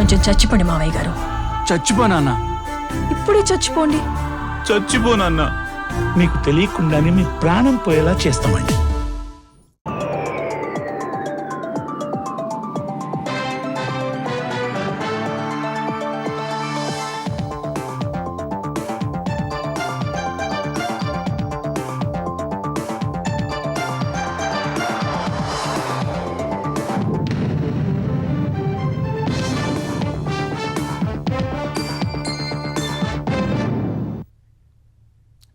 కొంచెం చచ్చిపోండి మావయ్య గారు. చచ్చిపోనా? ఇప్పుడే చచ్చిపోండి. చచ్చిపోనన్నా. మీకు తెలియకుండానే మీ ప్రాణం పోయేలా చేస్తామండి.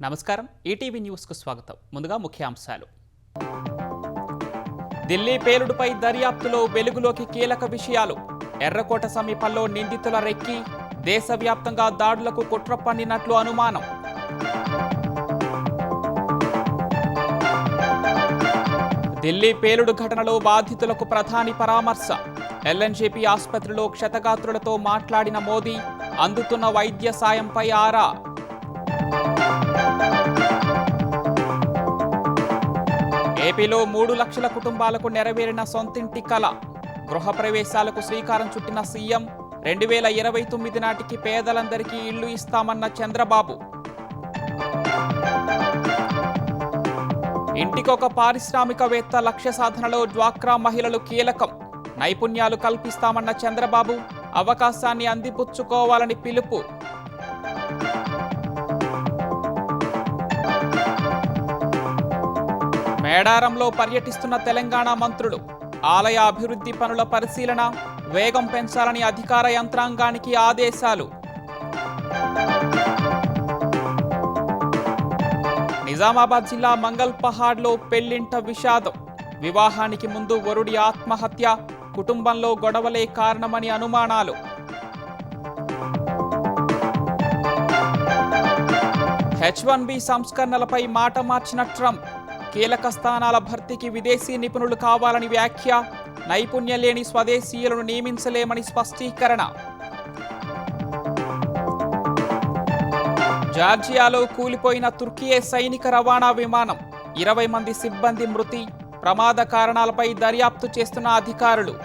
నమస్కారం, ఈటీవీ న్యూస్కు స్వాగతం. ముందుగా ముఖ్యాంశాలు. ఢిల్లీ పేలుడుపై దర్యాప్తులో వెలుగులోకి కీలక విషయాలు. ఎర్రకోట సమీపంలో నిందితుల రెక్కి, దేశవ్యాప్తంగా దాడులకు కుట్ర పన్నినట్లు అనుమానం. ఢిల్లీ పేలుడు ఘటనలో బాధితులకు ప్రధాని పరామర్శ. ఎల్ఎన్జేపీ ఆసుపత్రిలో క్షతగాత్రులతో మాట్లాడిన మోదీ, అందుతున్న వైద్య సాయంపై ఆరా. ఏపీలో 3 లక్షల కుటుంబాలకు నెరవేరిన సొంతింటి కల. గృహప్రవేశాలకు శ్రీకారం చుట్టిన సీఎం. 2029 నాటికి పేదలందరికీ ఇళ్లు ఇస్తామన్న చంద్రబాబు. ఇంటికొక పారిశ్రామికవేత్త లక్ష్య సాధనలో డ్వాక్రా మహిళలు కీలకం. నైపుణ్యాలు కల్పిస్తామన్న చంద్రబాబు, అవకాశాన్ని అందిపుచ్చుకోవాలని పిలుపు. మేడారంలో పర్యటిస్తున్న తెలంగాణ మంత్రులు. ఆలయ అభివృద్ధి పనుల పరిశీలన, వేగం పెంచాలని అధికార యంత్రాంగానికి ఆదేశాలు. నిజామాబాద్ జిల్లా మంగల్ పహాడ్లో పెళ్లింట విషాదం. వివాహానికి ముందు వరుడి ఆత్మహత్య, కుటుంబంలో గొడవలే కారణమని అనుమానాలు. H1B సంస్కరణలపై మాట మార్చిన ట్రంప్. కీలక స్థానాల భర్తీకి విదేశీ నిపుణులు కావాలని వ్యాఖ్య. నైపుణ్యం లేని స్వదేశీయులను నియమించలేమని స్పష్టీకరణ. జార్జియాలో కూలిపోయిన తుర్కియే సైనిక రవాణా విమానం. 20 మంది సిబ్బంది మృతి. ప్రమాద కారణాలపై దర్యాప్తు చేస్తున్న అధికారులు.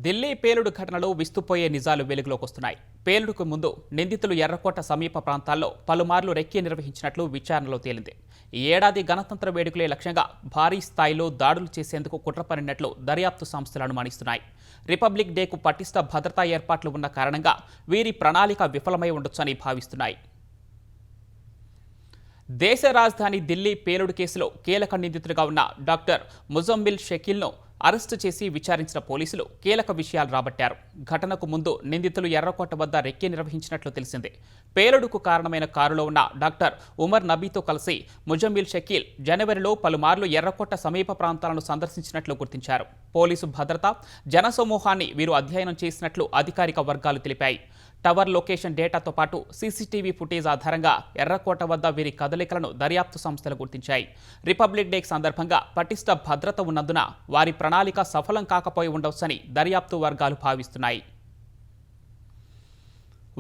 ఢిల్లీ పేలుడు ఘటనలో విస్తుపోయే నిజాలు వెలుగులోకి వస్తున్నాయి. పేలుడుకు ముందు నిందితులు ఎర్రకోట సమీప ప్రాంతాల్లో పలుమార్లు రెక్కీ నిర్వహించినట్లు విచారణలో తేలింది. ఈ ఏడాది గణతంత్ర వేడుకలే లక్ష్యంగా భారీ స్థాయిలో దాడులు చేసేందుకు కుట్ర పన్నినట్లు దర్యాప్తు సంస్థలు అనుమానిస్తున్నాయి. రిపబ్లిక్ డేకు పటిష్ట భద్రతా ఏర్పాట్లు ఉన్న కారణంగా వీరి ప్రణాళిక విఫలమై ఉండొచ్చని భావిస్తున్నాయి. దేశ రాజధాని ఢిల్లీ పేలుడు కేసులో కీలక నిందితుడిగా ఉన్న డాక్టర్ ముజమ్మిల్ షకీల్ను అరెస్టు చేసి విచారించిన పోలీసులు కీలక విషయాలు రాబట్టారు. ఘటనకు ముందు నిందితులు ఎర్రకోట వద్ద రెక్కీ నిర్వహించినట్లు తెలిసింది. పేలుడుకు కారణమైన కారులో ఉన్న డాక్టర్ ఉమర్ నబీతో కలిసి ముజమ్మిల్ షకీల్ జనవరిలో పలుమార్లు ఎర్రకోట సమీప ప్రాంతాలను సందర్శించినట్లు గుర్తించారు. పోలీసు భద్రత, జనసమూహాన్ని వీరు అధ్యయనం చేసినట్లు అధికారిక వర్గాలు తెలిపాయి. టవర్ లొకేషన్ డేటాతో పాటు సీసీటీవీ ఫుటేజ్ ఆధారంగా ఎర్రకోట వద్ద వీరి కదలికలను దర్యాప్తు సంస్థలు గుర్తించాయి. రిపబ్లిక్ డే సందర్భంగా పటిష్ట భద్రత ఉన్నందున వారి ప్రణాళిక సఫలం కాకపోయి ఉండవచ్చని దర్యాప్తు వర్గాలు భావిస్తున్నాయి.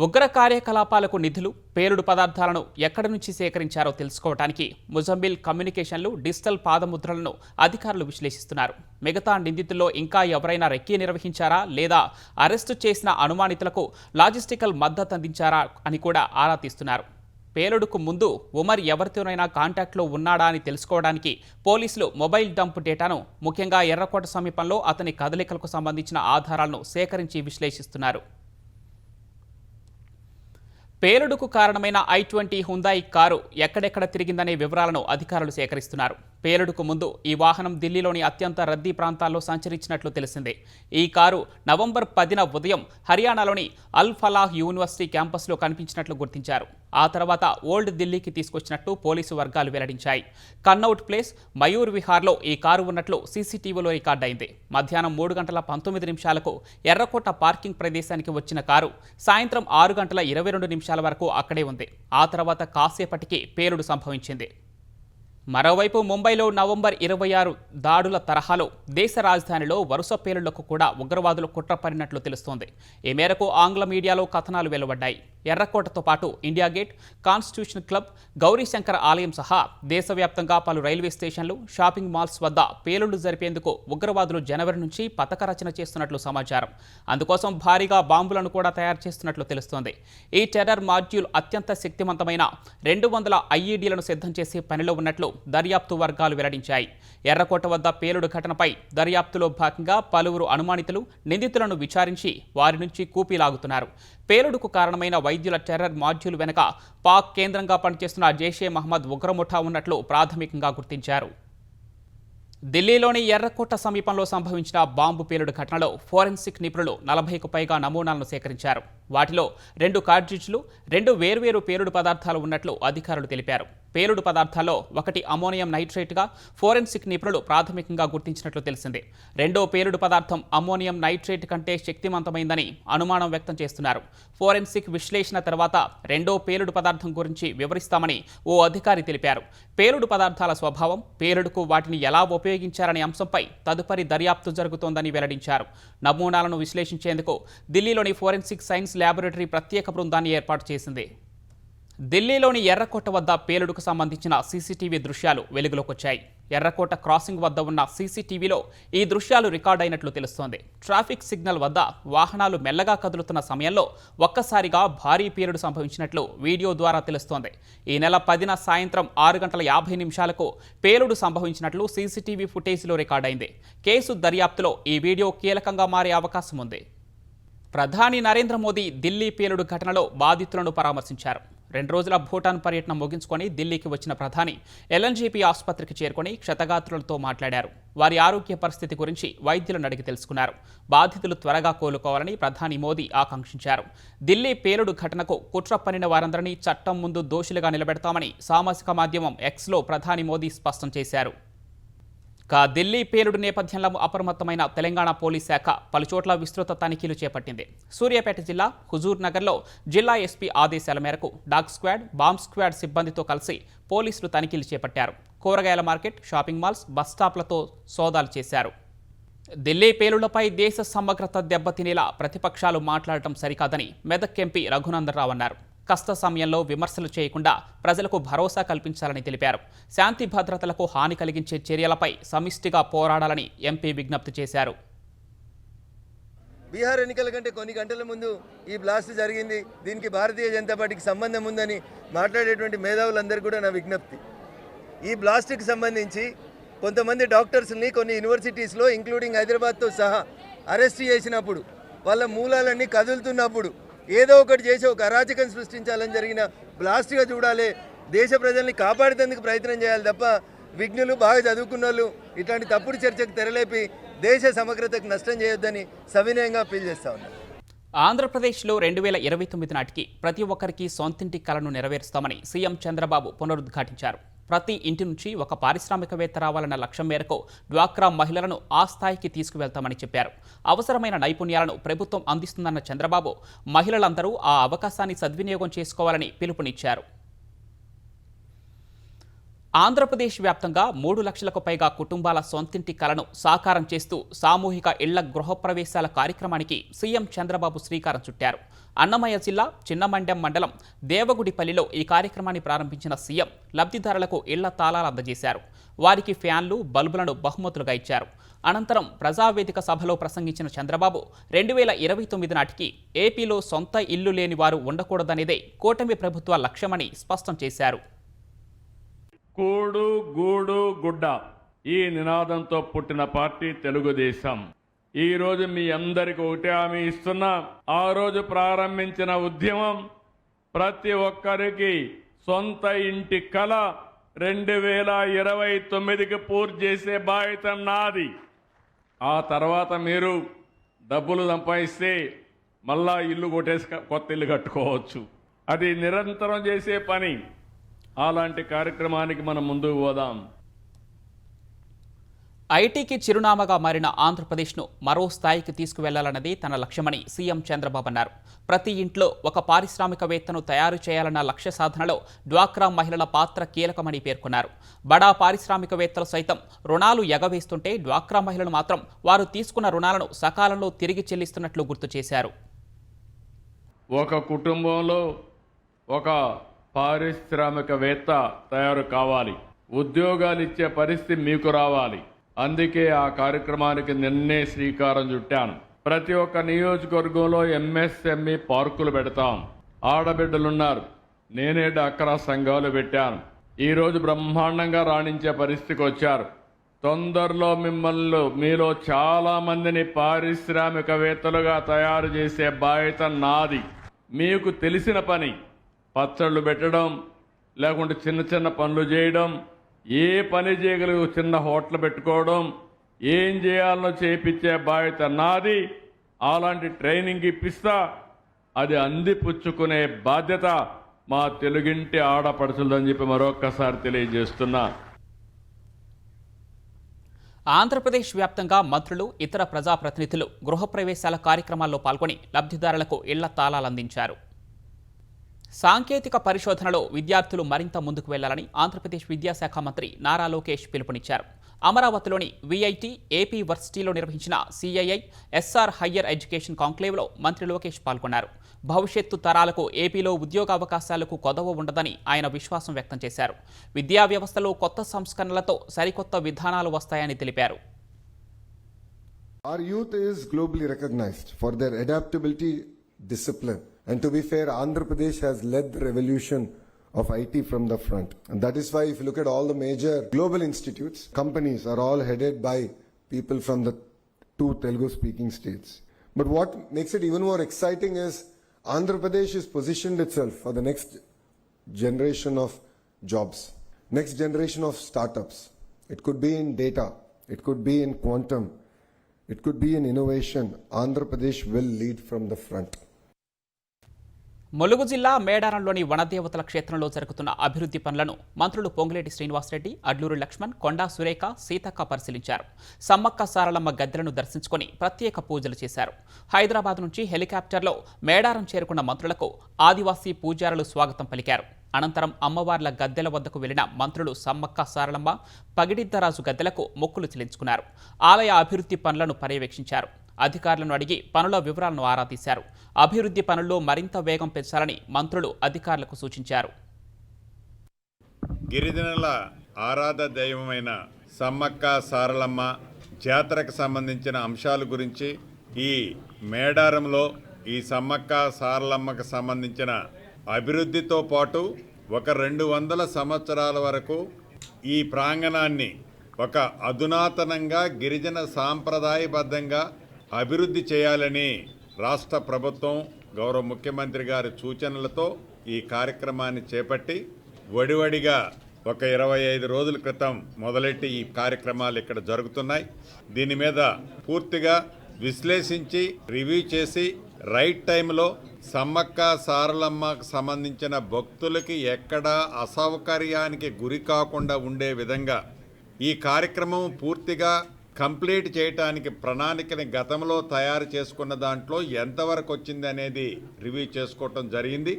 ఉగ్ర కార్యకలాపాలకు నిధులు, పేలుడు పదార్థాలను ఎక్కడి నుంచి సేకరించారో తెలుసుకోవడానికి ముజమ్మిల్ కమ్యూనికేషన్లు, డిజిటల్ పాదముద్రలను అధికారులు విశ్లేషిస్తున్నారు. మిగతా నిందితుల్లో ఇంకా ఎవరైనా రెక్కీ నిర్వహించారా లేదా అరెస్టు చేసిన అనుమానితులకు లాజిస్టికల్ మద్దతు అందించారా అని కూడా ఆరా తీస్తున్నారు. పేలుడుకు ముందు ఉమర్ ఎవరితోనైనా కాంటాక్ట్లో ఉన్నాడా అని తెలుసుకోవడానికి పోలీసులు మొబైల్ డంప్ డేటాను, ముఖ్యంగా ఎర్రకోట సమీపంలో అతని కదలికలకు సంబంధించిన ఆధారాలను సేకరించి విశ్లేషిస్తున్నారు. పేలుడుకు కారణమైన i20 హుందాయ్ కారు ఎక్కడెక్కడ తిరిగిందనే వివరాలను అధికారులు సేకరిస్తున్నారు. పేలుడుకు ముందు ఈ వాహనం ఢిల్లీలోని అత్యంత రద్దీ ప్రాంతాల్లో సంచరించినట్లు తెలిసింది. ఈ కారు నవంబర్ 10న ఉదయం హర్యానాలోని అల్ ఫలాహ్ యూనివర్సిటీ క్యాంపస్లో కనిపించినట్లు గుర్తించారు. ఆ తర్వాత ఓల్డ్ ఢిల్లీకి తీసుకొచ్చినట్టు పోలీసు వర్గాలు వెల్లడించాయి. కన్నౌట్ ప్లేస్, మయూర్ విహార్లో ఈ కారు ఉన్నట్లు సీసీటీవీలో రికార్డైంది. మధ్యాహ్నం 3:19 ఎర్రకోట పార్కింగ్ ప్రదేశానికి వచ్చిన కారు సాయంత్రం 6:22 వరకు అక్కడే ఉంది. ఆ తర్వాత కాసేపటికి పేలుడు సంభవించింది. మరోవైపు ముంబైలో నవంబర్ 26 దాడుల తరహాలో దేశ రాజధానిలో వరుస పేలుళ్లకు కూడా ఉగ్రవాదులు కుట్ర పడినట్లు తెలుస్తోంది. ఈ మేరకు ఆంగ్ల మీడియాలో కథనాలు వెలువడ్డాయి. ఎర్రకోటతో పాటు India gate, constitution club, Gowrishankar ఆలయం సహా దేశవ్యాప్తంగా పలు రైల్వే స్టేషన్లు, షాపింగ్ మాల్స్ వద్ద పేలుళ్లు జరిపేందుకు ఉగ్రవాదులు జనవరి నుంచి పథక రచన చేస్తున్నట్లు సమాచారం. అందుకోసం భారీగా బాంబులను కూడా తయారు చేస్తున్నట్లు తెలుస్తోంది. ఈ టెర్రర్ మాడ్యూల్ అత్యంత శక్తివంతమైన 200 ఐఈడీలను సిద్ధం చేసే పనిలో ఉన్నట్లు దర్యాప్తు వర్గాలు వెల్లడించాయి. ఎర్రకోట వద్ద పేలుడు ఘటనపై దర్యాప్తులో భాగంగా పలువురు అనుమానితులు, నిందితులను విచారించి వారి నుంచి కూపీలాగుతున్నారు. పేలుడుకు కారణమైన వైద్యుల టెర్రర్ మాడ్యూల్ వెనుక పాక్ కేంద్రంగా పనిచేస్తున్న జైషే మహమ్మద్ ఉగ్రముఠా ఉన్నట్లు ప్రాథమికంగా గుర్తించారు. ఢిల్లీలోని ఎర్రకోట సమీపంలో సంభవించిన బాంబు పేలుడు ఘటనలో ఫోరెన్సిక్ నిపుణులు 40కు పైగా నమూనాలను సేకరించారు. వాటిలో 2 కార్ట్రిడ్జ్లు, 2 వేర్వేరు పేలుడు పదార్థాలు ఉన్నట్లు అధికారులు తెలిపారు. పేలుడు పదార్థాల్లో ఒకటి అమ్మోనియం నైట్రేట్గా ఫోరెన్సిక్ నిపుణులు ప్రాథమికంగా గుర్తించినట్లు తెలిసింది. రెండో పేలుడు పదార్థం అమ్మోనియం నైట్రేట్ కంటే శక్తివంతమైందని అనుమానం వ్యక్తం చేస్తున్నారు. ఫోరెన్సిక్ విశ్లేషణ తర్వాత రెండో పేలుడు పదార్థం గురించి వివరిస్తామని ఓ అధికారి తెలిపారు. పేలుడు పదార్థాల స్వభావం, పేలుడుకు వాటిని ఎలా ఉపయోగించారనే అంశంపై తదుపరి దర్యాప్తు జరుగుతోందని వెల్లడించారు. నమూనాలను విశ్లేషించేందుకు ఢిల్లీలోని ఫోరెన్సిక్ సైన్స్ ల్యాబొరేటరీ ప్రత్యేక బృందాన్ని ఏర్పాటు చేసింది. ఢిల్లీలోని ఎర్రకోట వద్ద పేలుడుకు సంబంధించిన సీసీటీవీ దృశ్యాలు వెలుగులోకొచ్చాయి. ఎర్రకోట క్రాసింగ్ వద్ద ఉన్న సీసీటీవీలో ఈ దృశ్యాలు రికార్డ్ అయినట్లు తెలుస్తోంది. ట్రాఫిక్ సిగ్నల్ వద్ద వాహనాలు మెల్లగా కదులుతున్న సమయంలో ఒక్కసారిగా భారీ పేలుడు సంభవించినట్లు వీడియో ద్వారా తెలుస్తోంది. ఈ నెల 10న సాయంత్రం 6:50 పేలుడు సంభవించినట్లు సీసీటీవీ ఫుటేజ్లో రికార్డైంది. కేసు దర్యాప్తులో ఈ వీడియో కీలకంగా మారే అవకాశం ఉంది. ప్రధాని నరేంద్ర మోదీ ఢిల్లీ పేలుడు ఘటనలో బాధితులను పరామర్శించారు. 2 రోజుల భూటాన్ పర్యటన ముగించుకొని ఢిల్లీకి వచ్చిన ప్రధాని ఎల్ఎన్జీపీ ఆసుపత్రికి చేరుకొని క్షతగాత్రులతో మాట్లాడారు. వారి ఆరోగ్య పరిస్థితి గురించి వైద్యులను అడిగి తెలుసుకున్నారు. బాధితులు త్వరగా కోలుకోవాలని ప్రధాని మోదీ ఆకాంక్షించారు. ఢిల్లీ పేలుడు ఘటనకు కుట్ర పన్నిన వారందరినీ చట్టం ముందు దోషులుగా నిలబెడతామని సామాజిక మాధ్యమం ఎక్స్లో ప్రధాని మోదీ స్పష్టం చేశారు. ఢిల్లీ పేలుడు నేపథ్యంలో అప్రమత్తమైన తెలంగాణ పోలీస్ శాఖ పలుచోట్ల విస్తృత తనిఖీలు చేపట్టింది. సూర్యాపేట జిల్లా హుజూర్ నగర్లో జిల్లా ఎస్పీ ఆదేశాల మేరకు డాగ్ స్క్వాడ్, బాంబ్ స్క్వాడ్ సిబ్బందితో కలిసి పోలీసులు తనిఖీలు చేపట్టారు. కూరగాయల మార్కెట్, షాపింగ్ మాల్స్, బస్టాప్లతో సోదాలు చేశారు. ఢిల్లీ పేలుళ్లపై దేశ సమగ్రత దెబ్బతినేలా ప్రతిపక్షాలు మాట్లాడటం సరికాదని మెదక్ ఎంపీ రఘునందన్ రావు అన్నారు. కష్ట సమయంలో విమర్శలు చేయకుండా ప్రజలకు భరోసా కల్పించాలని తెలిపారు. శాంతి భద్రతలకు హాని కలిగించే చర్యలపై సమిష్టిగా పోరాడాలని ఎంపీ విజ్ఞప్తి చేశారు. బీహార్ ఎన్నికల కంటే కొన్ని గంటల ముందు ఈ బ్లాస్ట్ జరిగింది. దీనికి భారతీయ జనతా పార్టీకి సంబంధం ఉందని మాట్లాడేటువంటి మేధావులందరూ కూడా నా విజ్ఞప్తి. ఈ బ్లాస్ట్కి సంబంధించి కొంతమంది డాక్టర్స్ని కొన్ని యూనివర్సిటీస్లో ఇంక్లూడింగ్ హైదరాబాద్తో సహా అరెస్ట్ చేసినప్పుడు, వాళ్ళ మూలాలన్నీ కదులుతున్నప్పుడు ఏదో ఒకటి చేసి ఒక అరాచకం సృష్టించాలని జరిగిన బ్లాస్ట్గా చూడాలి. దేశ ప్రజల్ని కాపాడేందుకు ప్రయత్నం చేయాలి తప్ప విఘ్నులు, బాగా చదువుకున్న వాళ్ళు ఇట్లాంటి తప్పుడు చర్చకు తెరలేపి దేశ సమగ్రతకు నష్టం చేయొద్దని సవినయంగా అప్పీల్ చేస్తా ఉన్నారు. ఆంధ్రప్రదేశ్లో 2029 నాటికి ప్రతి ఒక్కరికి సొంతింటి కలను నెరవేరుస్తామని సీఎం చంద్రబాబు పునరుద్ఘాటించారు. ప్రతి ఇంటి నుంచి ఒక పారిశ్రామికవేత్త రావాలన్న లక్ష్యం మేరకు డ్వాక్రా మహిళలను ఆ స్థాయికి తీసుకువెళ్తామని చెప్పారు. అవసరమైన నైపుణ్యాలను ప్రభుత్వం అందిస్తుందన్న చంద్రబాబు మహిళలందరూ ఆ అవకాశాన్ని సద్వినియోగం చేసుకోవాలని పిలుపునిచ్చారు. ఆంధ్రప్రదేశ్ వ్యాప్తంగా 3 లక్షలకు పైగా కుటుంబాల సొంతింటి కలను సాకారం చేస్తూ సామూహిక ఇళ్ల గృహప్రవేశాల కార్యక్రమానికి సీఎం చంద్రబాబు శ్రీకారం చుట్టారు. అన్నమయ్య జిల్లా చిన్నమండ్యం మండలం దేవగుడిపల్లిలో ఈ కార్యక్రమాన్ని ప్రారంభించిన సీఎం లబ్ధిదారులకు ఇళ్ల తాళాలు అందజేశారు. వారికి ఫ్యాన్లు, బల్బులను బహుమతులుగా ఇచ్చారు. అనంతరం ప్రజావేదిక సభలో ప్రసంగించిన చంద్రబాబు 2029 నాటికి ఏపీలో సొంత ఇల్లు లేని వారు ఉండకూడదనేదే కూటమి ప్రభుత్వ లక్ష్యమని స్పష్టం చేశారు. కూడు గూడు గుడ్డ ఈ నినాదంతో పుట్టిన పార్టీ తెలుగుదేశం. ఈ రోజు మీ అందరికి ఒకటే హామీ ఇస్తున్నా, ఆ రోజు ప్రారంభించిన ఉద్యమం ప్రతి ఒక్కరికి సొంత ఇంటి కల 2029కి పూర్తి చేసే బాధ్యత నాది. ఆ తర్వాత మీరు డబ్బులు సంపాదిస్తే మళ్ళా ఇల్లు కొట్టేసి కొత్త ఇల్లు కట్టుకోవచ్చు. అది నిరంతరం చేసే పని. అలాంటి కార్యక్రమానికి మనం ముందుకు పోదాం. ఐటీకి చిరునామాగా మారిన ఆంధ్రప్రదేశ్ను మరో స్థాయికి తీసుకువెళ్లాలన్నది తన లక్ష్యమని సీఎం చంద్రబాబు అన్నారు. ప్రతి ఇంట్లో ఒక పారిశ్రామికవేత్తను తయారు చేయాలన్న లక్ష్య సాధనలో డ్వాక్రా మహిళల పాత్ర కీలకమని పేర్కొన్నారు. బడా పారిశ్రామికవేత్తలు సైతం రుణాలు ఎగవేస్తుంటే డ్వాక్రా మహిళలు మాత్రం వారు తీసుకున్న రుణాలను సకాలంలో తిరిగి చెల్లిస్తున్నట్లు గుర్తు చేశారు. ఒక కుటుంబంలో ఒక పారిశ్రామికవేత్త తయారు కావాలి, ఉద్యోగాలు ఇచ్చే పరిస్థితి మీకు రావాలి. అందుకే ఆ కార్యక్రమానికి నిన్నే శ్రీకారం చుట్టాను. ప్రతి ఒక్క నియోజకవర్గంలో ఎంఎస్ఎంఈ పార్కులు పెడతాం. ఆడబిడ్డలున్నారు, నేనే డ్వాక్రా సంఘాలు పెట్టాను. ఈరోజు బ్రహ్మాండంగా రాణించే పరిస్థితికి వచ్చారు. తొందరలో మిమ్మల్ని మీలో చాలా మందిని పారిశ్రామికవేత్తలుగా తయారు చేసే బాధ్యత నాది. మీకు తెలిసిన పని పచ్చళ్ళు పెట్టడం, లేకుంటే చిన్న చిన్న పనులు చేయడం, ఏ పని చేయగలిగే చిన్న హోటల్ పెట్టుకోవడం, ఏం చేయాలనో చేయించే బాధ్యత నాది. అలాంటి ట్రైనింగ్ ఇప్పిస్తా. అది అందిపుచ్చుకునే బాధ్యత మా తెలుగింటి ఆడపడుచులని చెప్పి మరొక్కసారి తెలియజేస్తున్నా. ఆంధ్రప్రదేశ్ వ్యాప్తంగా మంత్రులు, ఇతర ప్రజాప్రతినిధులు గృహప్రవేశాల కార్యక్రమాల్లో పాల్గొని లబ్ధిదారులకు ఇళ్ల తాళాలందించారు. సాంకేతిక పరిశోధనలో విద్యార్థులు మరింత ముందుకు వెళ్లాలని ఆంధ్రప్రదేశ్ విద్యాశాఖ మంత్రి నారా లోకేష్ పిలుపునిచ్చారు. అమరావతిలోని విఐటి ఏపీ వర్సిటీలో నిర్వహించిన సిఐఐ ఎస్ఆర్ హయ్యర్ ఎడ్యుకేషన్ కాంక్లేవ్లో మంత్రి లోకేష్ పాల్గొన్నారు. భవిష్యత్తు తరాలకు ఏపీలో ఉద్యోగావకాశాలకు కొదవ ఉండదని ఆయన విశ్వాసం వ్యక్తం చేశారు. విద్యా వ్యవస్థలో కొత్త సంస్కరణలతో సరికొత్త విధానాలు వస్తాయని తెలిపారు. Our youth is globally recognized for their adaptability, discipline. And to be fair, Andhra Pradesh has led the revolution of IT from the front. And that is why if you look at all the major global institutes, companies are all headed by people from the 2 Telugu-speaking states. But what makes it even more exciting is Andhra Pradesh has positioned itself for the next generation of jobs, next generation of startups. It could be in data, it could be in quantum, it could be in innovation. Andhra Pradesh will lead from the front. Mulugu జిల్లా మేడారంలోని వనదేవతల క్షేత్రంలో జరుగుతున్న అభివృద్ధి పనులను మంత్రులు పొంగులేటి శ్రీనివాసరెడ్డి, అడ్లూరి లక్ష్మణ్, కొండా సురేఖ, సీతక్క పరిశీలించారు. సమ్మక్క సారలమ్మ గద్దెలను దర్శించుకొని ప్రత్యేక పూజలు చేశారు. హైదరాబాద్ నుంచి హెలికాప్టర్లో మేడారం చేరుకున్న మంత్రులకు ఆదివాసీ పూజారులు స్వాగతం పలికారు. అనంతరం అమ్మవార్ల గద్దెల వద్దకు వెళ్లిన మంత్రులు సమ్మక్క సారలమ్మ, పగిడిద్దరాజు గద్దెలకు మొక్కులు చెల్లించుకున్నారు. ఆలయ అభివృద్ధి పనులను పర్యవేక్షించారు. అధికారులను అడిగి పనుల వివరాలను ఆరా తీశారు. అభివృద్ధి పనుల్లో మరింత వేగం పెంచాలని మంత్రులు అధికారులకు సూచించారు. గిరిజనుల ఆరాధ దైవమైన సమ్మక్క సారలమ్మ జాతరకు సంబంధించిన అంశాల గురించి ఈ మేడారంలో ఈ సమ్మక్క సారలమ్మకు సంబంధించిన అభివృద్ధితో పాటు ఒక 200 సంవత్సరాల వరకు ఈ ప్రాంగణాన్ని ఒక అధునాతనంగా గిరిజన సాంప్రదాయబద్ధంగా అభివృద్ధి చేయాలని రాష్ట్ర ప్రభుత్వం గౌరవ ముఖ్యమంత్రి గారి సూచనలతో ఈ కార్యక్రమాన్ని చేపట్టి వడివడిగా ఒక 25 రోజుల క్రితం మొదలెట్టి ఈ కార్యక్రమాలు ఇక్కడ జరుగుతున్నాయి. దీని మీద పూర్తిగా విశ్లేషించి రివ్యూ చేసి రైట్ టైంలో సమ్మక్క సారలమ్మకు సంబంధించిన భక్తులకి ఎక్కడా అసౌకర్యానికి గురి కాకుండా ఉండే విధంగా ఈ కార్యక్రమం పూర్తిగా కంప్లీట్ చేయడానికి ప్రణాళికని గతంలో తయారు చేసుకున్న దాంట్లో ఎంతవరకు వచ్చింది అనేది రివ్యూ చేసుకోవటం జరిగింది.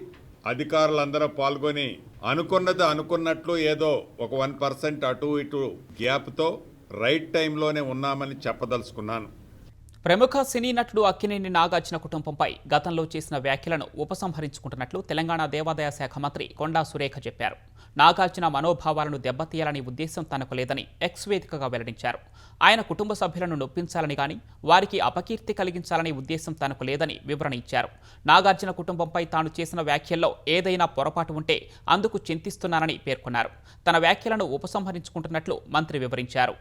అధికారులందరూ పాల్గొని అనుకున్నది అనుకున్నట్లు ఏదో ఒక 1% అటు ఇటు గ్యాప్తో రైట్ టైంలోనే ఉన్నామని చెప్పదలుచుకున్నాను. ప్రముఖ సినీ నటుడు అక్కినేని నాగార్జున కుటుంబంపై గతంలో చేసిన వ్యాఖ్యలను ఉపసంహరించుకుంటున్నట్లు తెలంగాణ దేవాదాయ శాఖ మంత్రి కొండా సురేఖ చెప్పారు. నాగార్జున మనోభావాలను దెబ్బతీయాలనే ఉద్దేశం తనకు లేదని ఎక్స్ వేదికగా వెల్లడించారు. ఆయన కుటుంబ సభ్యులను నొప్పించాలని గాని వారికి అపకీర్తి కలిగించాలనే ఉద్దేశం తనకు లేదని వివరణ ఇచ్చారు. నాగార్జున కుటుంబంపై తాను చేసిన వ్యాఖ్యల్లో ఏదైనా పొరపాటు ఉంటే అందుకు చింతిస్తున్నానని పేర్కొన్నారు. తన వ్యాఖ్యలను ఉపసంహరించుకుంటున్నట్లు మంత్రి వివరించారు.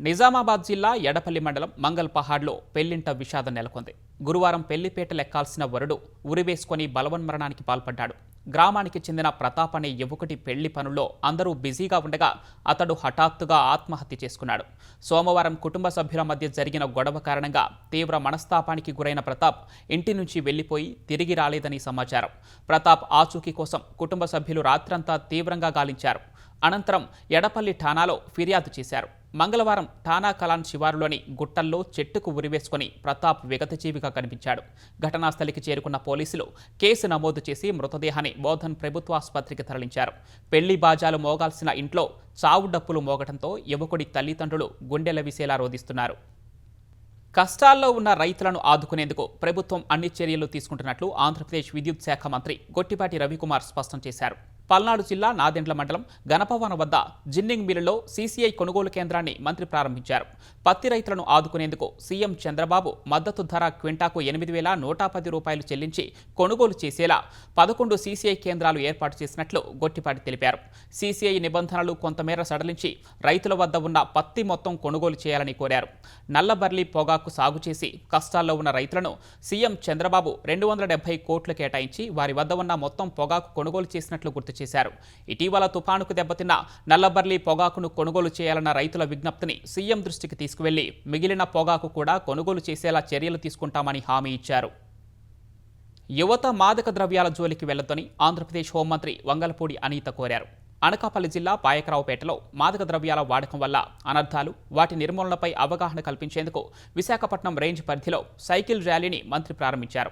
నిజామాబాద్ జిల్లా ఎడపల్లి మండలం మంగల్ పహాడ్లో పెళ్లింట విషాదం నెలకొంది. గురువారం పెళ్లిపేట లెక్కాల్సిన వరుడు ఉరివేసుకొని బలవన్మరణానికి పాల్పడ్డాడు. గ్రామానికి చెందిన ప్రతాప్ అనే యువకుడి పెళ్లి పనుల్లో అందరూ బిజీగా ఉండగా అతడు హఠాత్తుగా ఆత్మహత్య చేసుకున్నాడు. సోమవారం కుటుంబ సభ్యుల మధ్య జరిగిన గొడవ కారణంగా తీవ్ర మనస్తాపానికి గురైన ప్రతాప్ ఇంటి నుంచి వెళ్లిపోయి తిరిగి రాలేదని సమాచారం. ప్రతాప్ ఆచూకీ కోసం కుటుంబ సభ్యులు రాత్రంతా తీవ్రంగా గాలించారు. అనంతరం ఎడపల్లి ఠాణాలో ఫిర్యాదు చేశారు. మంగళవారం ఠానా కలాన్ శివారులోని గుట్టల్లో చెట్టుకు ఉరివేసుకుని ప్రతాప్ విగతజీవిగా కనిపించాడు. ఘటనా స్థలికి చేరుకున్న పోలీసులు కేసు నమోదు చేసి మృతదేహాన్ని బోధన్ ప్రభుత్వ ఆసుపత్రికి తరలించారు. పెళ్లి బాజాలు మోగాల్సిన ఇంట్లో చావు డప్పులు మోగటంతో యువకుడి తల్లిదండ్రులు గుండెల విసేలా రోదిస్తున్నారు. కష్టాల్లో ఉన్న రైతులను ఆదుకునేందుకు ప్రభుత్వం అన్ని చర్యలు తీసుకుంటున్నట్లు ఆంధ్రప్రదేశ్ విద్యుత్ శాఖ మంత్రి గొట్టిపాటి రవికుమార్ స్పష్టం చేశారు. పల్నాడు జిల్లా నాదెండ్ల మండలం గణపవనం వద్ద జిన్నింగ్ మిల్లులో సీసీఐ కొనుగోలు కేంద్రాన్ని మంత్రి ప్రారంభించారు. పత్తి రైతులను ఆదుకునేందుకు సీఎం చంద్రబాబు మద్దతు ధర క్వింటాకు 8,110 రూపాయలు చెల్లించి కొనుగోలు చేసేలా 11 సీసీఐ కేంద్రాలు ఏర్పాటు చేసినట్లు గొట్టిపాటి తెలిపారు. సీసీఐ నిబంధనలు కొంతమేర సడలించి రైతుల వద్ద ఉన్న పత్తి మొత్తం కొనుగోలు చేయాలని కోరారు. నల్లబర్లి పొగాకు సాగు చేసి కష్టాల్లో ఉన్న రైతులను సీఎం చంద్రబాబు 270 కోట్లు కేటాయించి వారి వద్ద ఉన్న మొత్తం పొగాకు కొనుగోలు చేసినట్లు గుర్తు చేశారు. ఇటీవల తుపానుకు దెబ్బతిన్న నల్లబర్లి పొగాకును కొనుగోలు చేయాలన్న రైతుల విజ్ఞప్తిని సీఎం దృష్టికి తీసుకువెళ్లి మిగిలిన పొగాకు కూడా కొనుగోలు చేసేలా చర్యలు తీసుకుంటామని హామీ ఇచ్చారు. యువత మాదక ద్రవ్యాల జోలికి వెళ్లొద్దని ఆంధ్రప్రదేశ్ హోంమంత్రి వంగలపూడి అనిత కోరారు. అనకాపల్లి జిల్లా పాయకరావుపేటలో మాదక ద్రవ్యాల వాడకం వల్ల అనర్థాలు, వాటి నిర్మూలనపై అవగాహన కల్పించేందుకు విశాఖపట్నం రేంజ్ పరిధిలో సైకిల్ ర్యాలీని మంత్రి ప్రారంభించారు.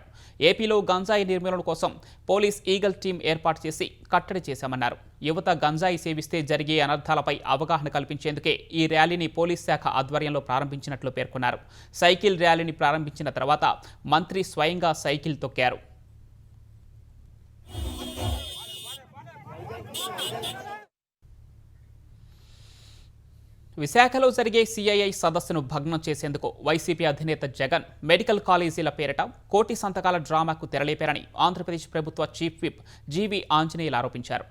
ఏపీలో గంజాయి నిర్మూలన కోసం పోలీస్ ఈగల్ టీం ఏర్పాటు చేసి కట్టడి చేశామన్నారు. యువత గంజాయి సేవిస్తే జరిగే అనర్థాలపై అవగాహన కల్పించేందుకే ఈ ర్యాలీని పోలీస్ శాఖ ఆధ్వర్యంలో ప్రారంభించినట్లు పేర్కొన్నారు. సైకిల్ ర్యాలీని ప్రారంభించిన తర్వాత మంత్రి స్వయంగా సైకిల్ తొక్కారు. విశాఖలో జరిగే సిఐఐ సదస్సును భగ్నం చేసేందుకు వైసీపీ అధినేత జగన్ మెడికల్ కాలేజీల పేరిట కోటి సంతకాల డ్రామాకు తెరలేపారని ఆంధ్రప్రదేశ్ ప్రభుత్వ చీఫ్ విప్ జీవి ఆంజనేయులు ఆరోపించారు.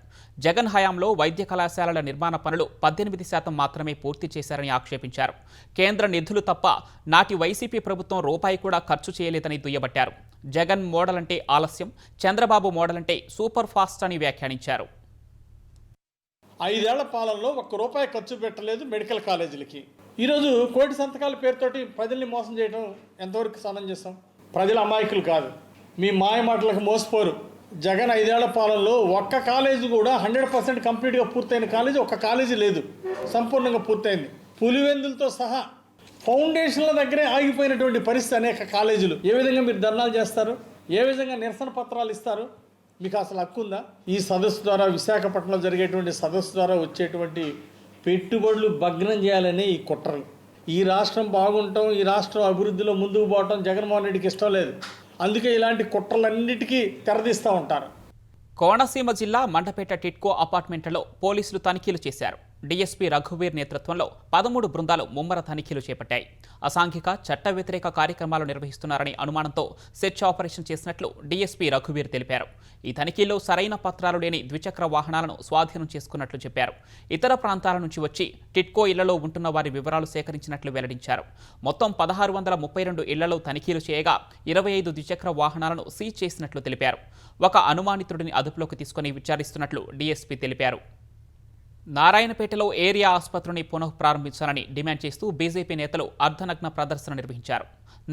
జగన్ హయాంలో వైద్య కళాశాలల నిర్మాణ పనులు 18% మాత్రమే పూర్తి చేశారని ఆక్షేపించారు. కేంద్ర నిధులు తప్ప నాటి వైసీపీ ప్రభుత్వం రూపాయి కూడా ఖర్చు చేయలేదని దుయ్యబట్టారు. జగన్ మోడల్ అంటే ఆలస్యం, చంద్రబాబు మోడల్ అంటే సూపర్ ఫాస్ట్ అని వ్యాఖ్యానించారు. 5 ఏళ్ల పాలనలో ₹1 ఖర్చు పెట్టలేదు మెడికల్ కాలేజీలకి. ఈరోజు కోటి సంతకాల పేరుతోటి ప్రజల్ని మోసం చేయడం ఎంతవరకు సమంజసం? ప్రజల అమాయకులు కాదు, మీ మాయ మాటలకు మోసపోరు. జగన్ 5 ఏళ్ల పాలనలో ఒక్క కాలేజీ కూడా 100% కంప్లీట్గా పూర్తయిన కాలేజీ ఒక్క కాలేజీ లేదు, సంపూర్ణంగా పూర్తయింది. పులివెందులతో సహా ఫౌండేషన్ల దగ్గరే ఆగిపోయినటువంటి పరిస్థితి అనేక కాలేజీలు. ఏ విధంగా మీరు ధర్నాలు చేస్తారు? ఏ విధంగా నిరసన పత్రాలు ఇస్తారు? మీకు అసలు హక్కు ఉందా? ఈ సదస్సు ద్వారా, విశాఖపట్నంలో జరిగేటువంటి సదస్సు ద్వారా వచ్చేటువంటి పెట్టుబడులు భగ్నం చేయాలనే ఈ కుట్రలు. ఈ రాష్ట్రం బాగుంటాం, ఈ రాష్ట్రం అభివృద్ధిలో ముందుకు పోవటం జగన్మోహన్ రెడ్డికి ఇష్టం లేదు. అందుకే ఇలాంటి కుట్రలన్నిటికీ తెరదీస్తూ ఉంటారు. కోనసీమ జిల్లా మండపేట టిట్కో అపార్ట్మెంట్లలో పోలీసులు తనిఖీలు చేశారు. డీఎస్పీ రఘువీర్ నేతృత్వంలో 13 బృందాలు ముమ్మర తనిఖీలు చేపట్టాయి. అసాంఘిక చట్ట వ్యతిరేక కార్యక్రమాలు నిర్వహిస్తున్నారని అనుమానంతో సెర్చ్ ఆపరేషన్ చేసినట్లు డీఎస్పీ రఘువీర్ తెలిపారు. ఈ తనిఖీలో సరైన పత్రాలు లేని ద్విచక్ర వాహనాలను స్వాధీనం చేసుకున్నట్లు చెప్పారు. ఇతర ప్రాంతాల నుంచి వచ్చి టిట్కో ఇళ్లలో ఉంటున్న వారి వివరాలు సేకరించినట్లు వెల్లడించారు. మొత్తం 1632 ఇళ్లలో తనిఖీలు చేయగా 25 ద్విచక్ర వాహనాలను సీజ్ చేసినట్లు తెలిపారు. ఒక అనుమానితుడిని అదుపులోకి తీసుకుని విచారిస్తున్నట్లు డీఎస్పీ తెలిపారు. నారాయణపేటలో ఏరియా ఆసుపత్రిని పునఃప్రారంభించాలని డిమాండ్ చేస్తూ బీజేపీ నేతలు అర్ధనగ్న ప్రదర్శన నిర్వహించారు.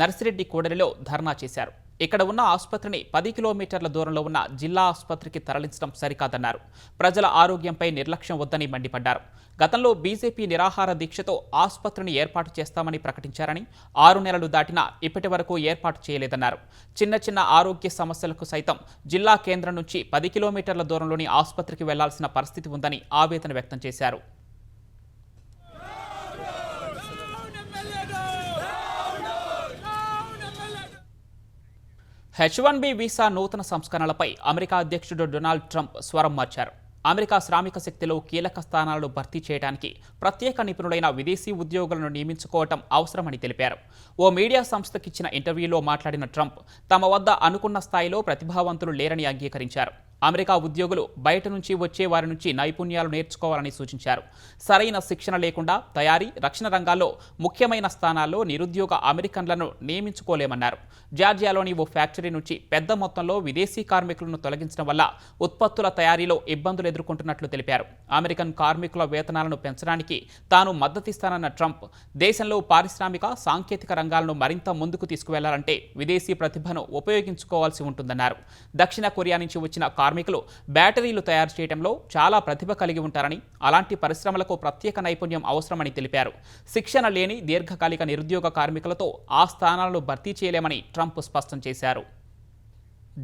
నర్సిరెడ్డి కూడలిలో ధర్నా చేశారు. ఇక్కడ ఉన్న ఆసుపత్రిని 10 కిలోమీటర్ల దూరంలో ఉన్న జిల్లా ఆసుపత్రికి తరలించడం సరికాదన్నారు. ప్రజల ఆరోగ్యంపై నిర్లక్ష్యం వద్దని మండిపడ్డారు. గతంలో బీజేపీ నిరాహార దీక్షతో ఆసుపత్రిని ఏర్పాటు చేస్తామని ప్రకటించారని, 6 నెలలు దాటినా ఇప్పటి వరకు ఏర్పాటు చేయలేదన్నారు. చిన్న చిన్న ఆరోగ్య సమస్యలకు సైతం జిల్లా కేంద్రం నుంచి 10 కిలోమీటర్ల దూరంలోని ఆసుపత్రికి వెళ్లాల్సిన పరిస్థితి ఉందని ఆవేదన వ్యక్తం చేశారు. H-1B వీసా నూతన సంస్కరణలపై అమెరికా అధ్యక్షుడు డొనాల్డ్ ట్రంప్ స్వరం మార్చారు. అమెరికా శ్రామిక శక్తిలో కీలక స్థానాలను భర్తీ చేయడానికి ప్రత్యేక నిపుణులైన విదేశీ ఉద్యోగులను నియమించుకోవటం అవసరమని తెలిపారు. ఓ మీడియా సంస్థకిచ్చిన ఇంటర్వ్యూలో మాట్లాడిన ట్రంప్ తమ వద్ద అనుకున్న స్థాయిలో ప్రతిభావంతులు లేరని అంగీకరించారు. అమెరికా ఉద్యోగులు బయట నుంచి వచ్చే వారి నుంచి నైపుణ్యాలు నేర్చుకోవాలని సూచించారు. సరైన శిక్షణ లేకుండా తయారీ, రక్షణ రంగాల్లో ముఖ్యమైన స్థానాల్లో నిరుద్యోగ అమెరికన్లను నియమించుకోలేమన్నారు. జార్జియాలోని ఓ ఫ్యాక్టరీ నుంచి పెద్ద మొత్తంలో విదేశీ కార్మికులను తొలగించడం వల్ల ఉత్పత్తుల తయారీలో ఇబ్బందులు ఎదుర్కొంటున్నట్లు తెలిపారు. అమెరికన్ కార్మికుల వేతనాలను పెంచడానికి తాను మద్దతిస్తానన్న ట్రంప్ దేశంలో పారిశ్రామిక, సాంకేతిక రంగాలను మరింత ముందుకు తీసుకువెళ్లాలంటే విదేశీ ప్రతిభను ఉపయోగించుకోవాల్సి ఉంటుందన్నారు. దక్షిణ కొరియా నుంచి వచ్చిన కార్మికులు కార్మికులు బ్యాటరీలు తయారు చేయడంలో చాలా ప్రతిభ కలిగి ఉంటారని, అలాంటి పరిశ్రమలకు ప్రత్యేక నైపుణ్యం అవసరమని తెలిపారు. శిక్షణ లేని దీర్ఘకాలిక నిరుద్యోగ కార్మికులతో ఆ స్థానాలను భర్తీ చేయలేమని ట్రంప్ స్పష్టం చేశారు.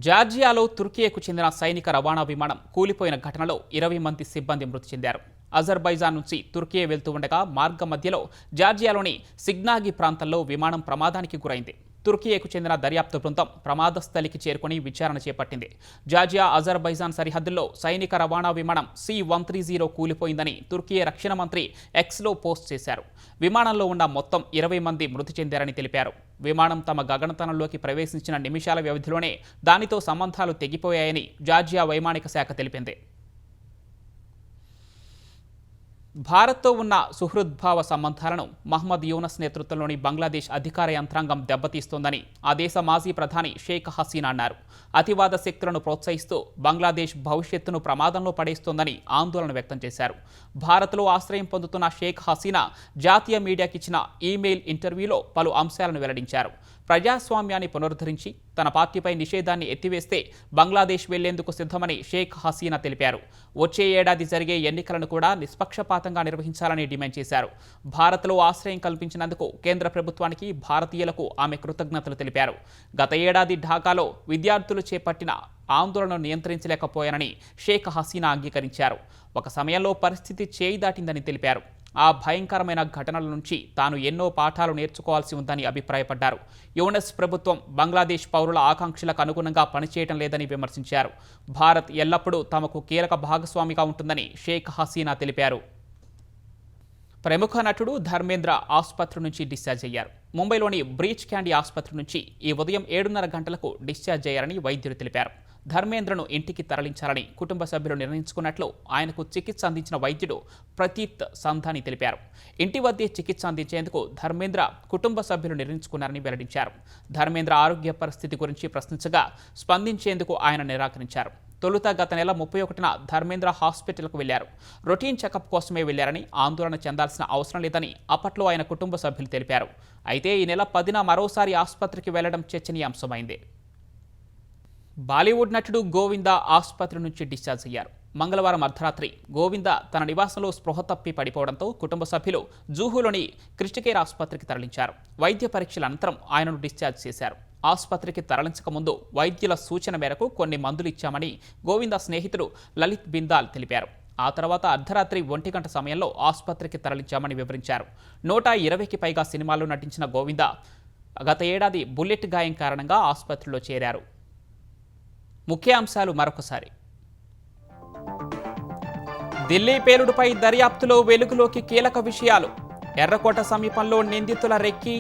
జార్జియాలో తుర్కియేకు చెందిన సైనిక రవాణా విమానం కూలిపోయిన ఘటనలో 20 మంది సిబ్బంది మృతి చెందారు. అజర్బైజాన్ నుంచి తుర్కియే వెళ్తూ ఉండగా మార్గం మధ్యలో జార్జియాలోని సిగ్నాగి ప్రాంతంలో విమానం ప్రమాదానికి గురైంది. తుర్కియేకు చెందిన దర్యాప్తు బృందం ప్రమాద స్థలికి చేరుకుని విచారణ చేపట్టింది. జార్జియా అజర్బైజాన్ సరిహద్దుల్లో సైనిక రవాణా విమానం C-130 కూలిపోయిందని తుర్కియే రక్షణ మంత్రి ఎక్స్లో పోస్ట్ చేశారు. విమానంలో ఉన్న మొత్తం 20 మంది మృతి చెందారని తెలిపారు. విమానం తమ గగనతలంలోకి ప్రవేశించిన నిమిషాల వ్యవధిలోనే దానితో సంబంధాలు తెగిపోయాయని జార్జియా వైమానిక శాఖ తెలిపింది. భారత్తో ఉన్న సుహృద్భావ సంబంధాలను మహ్మద్ యూనస్ నేతృత్వంలోని బంగ్లాదేశ్ అధికార యంత్రాంగం దెబ్బతీస్తోందని ఆ దేశ మాజీ ప్రధాని షేక్ హసీనా అన్నారు. అతివాద శక్తులను ప్రోత్సహిస్తూ బంగ్లాదేశ్ భవిష్యత్తును ప్రమాదంలో పడేస్తోందని ఆందోళన వ్యక్తం చేశారు. భారత్లో ఆశ్రయం పొందుతున్న షేక్ హసీనా జాతీయ మీడియాకి ఇచ్చిన ఈమెయిల్ ఇంటర్వ్యూలో పలు అంశాలను వెల్లడించారు. ప్రజాస్వామ్యాన్ని పునరుద్ధరించి తన పార్టీపై నిషేధాన్ని ఎత్తివేస్తే బంగ్లాదేశ్ వెళ్లేందుకు సిద్ధమని షేక్ హసీనా తెలిపారు. వచ్చే ఏడాది జరిగే ఎన్నికలను కూడా నిష్పక్షపాతంగా నిర్వహించాలని డిమాండ్ చేశారు. భారత్లో ఆశ్రయం కల్పించినందుకు కేంద్ర ప్రభుత్వానికి, భారతీయులకు ఆమె కృతజ్ఞతలు తెలిపారు. గత ఏడాది ఢాకాలో విద్యార్థులు చేపట్టిన ఆందోళనను నియంత్రించలేకపోయానని షేక్ హసీనా అంగీకరించారు. ఒక సమయంలో పరిస్థితి చేయి దాటిందని తెలిపారు. ఆ భయంకరమైన ఘటనల నుంచి తాను ఎన్నో పాఠాలు నేర్చుకోవాల్సి ఉందని అభిప్రాయపడ్డారు. యూనస్ ప్రభుత్వం బంగ్లాదేశ్ పౌరుల ఆకాంక్షలకు అనుగుణంగా పనిచేయడం లేదని విమర్శించారు. భారత్ ఎల్లప్పుడూ తమకు కీలక భాగస్వామిగా ఉంటుందని షేక్ హసీనా తెలిపారు. ప్రముఖ నటుడు ధర్మేంద్ర ఆసుపత్రి నుంచి డిశ్చార్జ్ అయ్యారు. ముంబైలోని బ్రీచ్ క్యాండీ ఆసుపత్రి నుంచి ఈ ఉదయం 7:30 గంటలకు డిశ్చార్జ్ అయ్యారని వైద్యులు తెలిపారు. ధర్మేంద్రను ఇంటికి తరలించాలని కుటుంబ సభ్యులు నిర్ణయించుకున్నట్లు ఆయనకు చికిత్స అందించిన వైద్యుడు ప్రతీత్ సంధాని తెలిపారు. ఇంటి వద్దే చికిత్స అందించేందుకు ధర్మేంద్ర కుటుంబ సభ్యులు నిర్ణయించుకున్నారని వెల్లడించారు. ధర్మేంద్ర ఆరోగ్య పరిస్థితి గురించి ప్రశ్నించగా స్పందించేందుకు ఆయన నిరాకరించారు. తొలుత గత నెల 31న ధర్మేంద్ర హాస్పిటల్కు వెళ్లారు. రొటీన్ చెకప్ కోసమే వెళ్లారని, ఆందోళన చెందాల్సిన అవసరం లేదని అప్పట్లో ఆయన కుటుంబ సభ్యులు తెలిపారు. అయితే ఈ నెల 10న మరోసారి ఆసుపత్రికి వెళ్లడం చర్చనీయాంశమైంది. బాలీవుడ్ నటుడు గోవింద ఆసుపత్రి నుంచి డిశ్చార్జ్ అయ్యారు. మంగళవారం అర్ధరాత్రి గోవింద తన నివాసంలో స్పృహ తప్పి పడిపోవడంతో కుటుంబ సభ్యులు జూహులోని క్రిస్టికేర్ ఆసుపత్రికి తరలించారు. వైద్య పరీక్షల అనంతరం ఆయనను డిశ్చార్జ్ చేశారు. ఆసుపత్రికి తరలించక ముందు వైద్యుల సూచన మేరకు కొన్ని మందులు ఇచ్చామని గోవింద స్నేహితుడు లలిత్ బిందాల్ తెలిపారు. ఆ తర్వాత అర్ధరాత్రి 1 గంట సమయంలో ఆసుపత్రికి తరలించామని వివరించారు. 120కి పైగా సినిమాల్లో నటించిన గోవింద గత ఏడాది బుల్లెట్ గాయం కారణంగా ఆసుపత్రిలో చేరారు. ముఖ్యాంశాలు మరొకసారి. ఢిల్లీ పేలుడుపై దర్యాప్తులో వెలుగులోకి కీలక విషయాలు. ఎర్రకోట సమీపంలో నిందితుల రెక్కి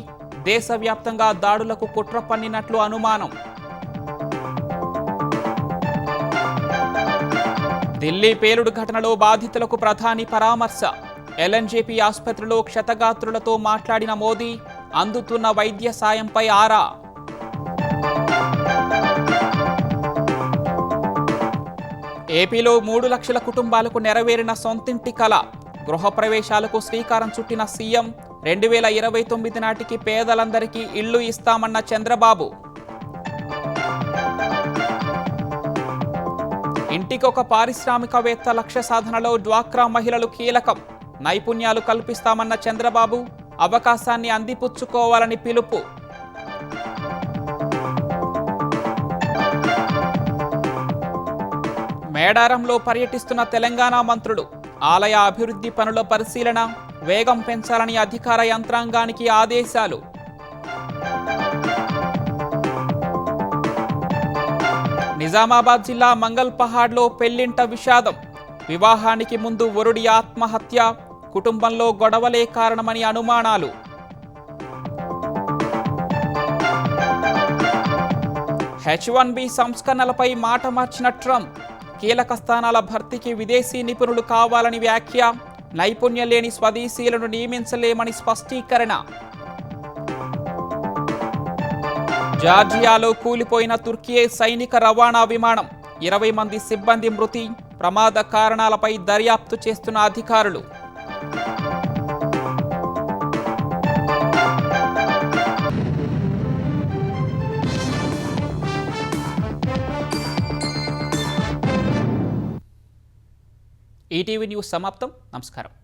దేశవ్యాప్తంగా దాడులకు కుట్ర పన్నినట్లు అనుమానం. ఢిల్లీ పేలుడు ఘటనలో బాధితులకు ప్రధాని పరామర్శ. ఎల్ఎన్జేపీ ఆసుపత్రిలో క్షతగాత్రులతో మాట్లాడిన మోదీ అందుతున్న వైద్య సాయంపై ఆరా. ఏపీలో 3 లక్షల కుటుంబాలకు నెరవేరిన సొంతింటి కల. గృహప్రవేశాలకు శ్రీకారం చుట్టిన సీఎం. 2029 నాటికి పేదలందరికీ ఇళ్లు ఇస్తామన్న చంద్రబాబు. ఇంటికొక పారిశ్రామికవేత్త లక్ష్య సాధనలో డ్వాక్రా మహిళలు కీలకం. నైపుణ్యాలు కల్పిస్తామన్న చంద్రబాబు. అవకాశాన్ని అందిపుచ్చుకోవాలని పిలుపు. మేడారంలో పర్యటిస్తున్న తెలంగాణ మంత్రులు. ఆలయ అభివృద్ధి పనుల పరిశీలన వేగం పెంచాలని అధికార యంత్రాంగానికి ఆదేశాలు. నిజామాబాద్ జిల్లా మంగల్ పహాడ్లో పెళ్లింట విషాదం. వివాహానికి ముందు వరుడి ఆత్మహత్య. కుటుంబంలో గొడవలే కారణమని అనుమానాలు. H1B సంస్కరణలపై మాట మార్చిన ట్రంప్. కీలక స్థానాల భర్తీకి విదేశీ నిపుణులు కావాలని వ్యాఖ్య. నైపుణ్యం లేని స్వదేశీయులను నియమించలేమని స్పష్టీకరణ. జార్జియాలో కూలిపోయిన తుర్కియే సైనిక రవాణా విమానం. 20 మంది సిబ్బంది మృతి. ప్రమాద కారణాలపై దర్యాప్తు చేస్తున్న అధికారులు. ఈటీవీ న్యూస్ సమాప్తం. నమస్కారం.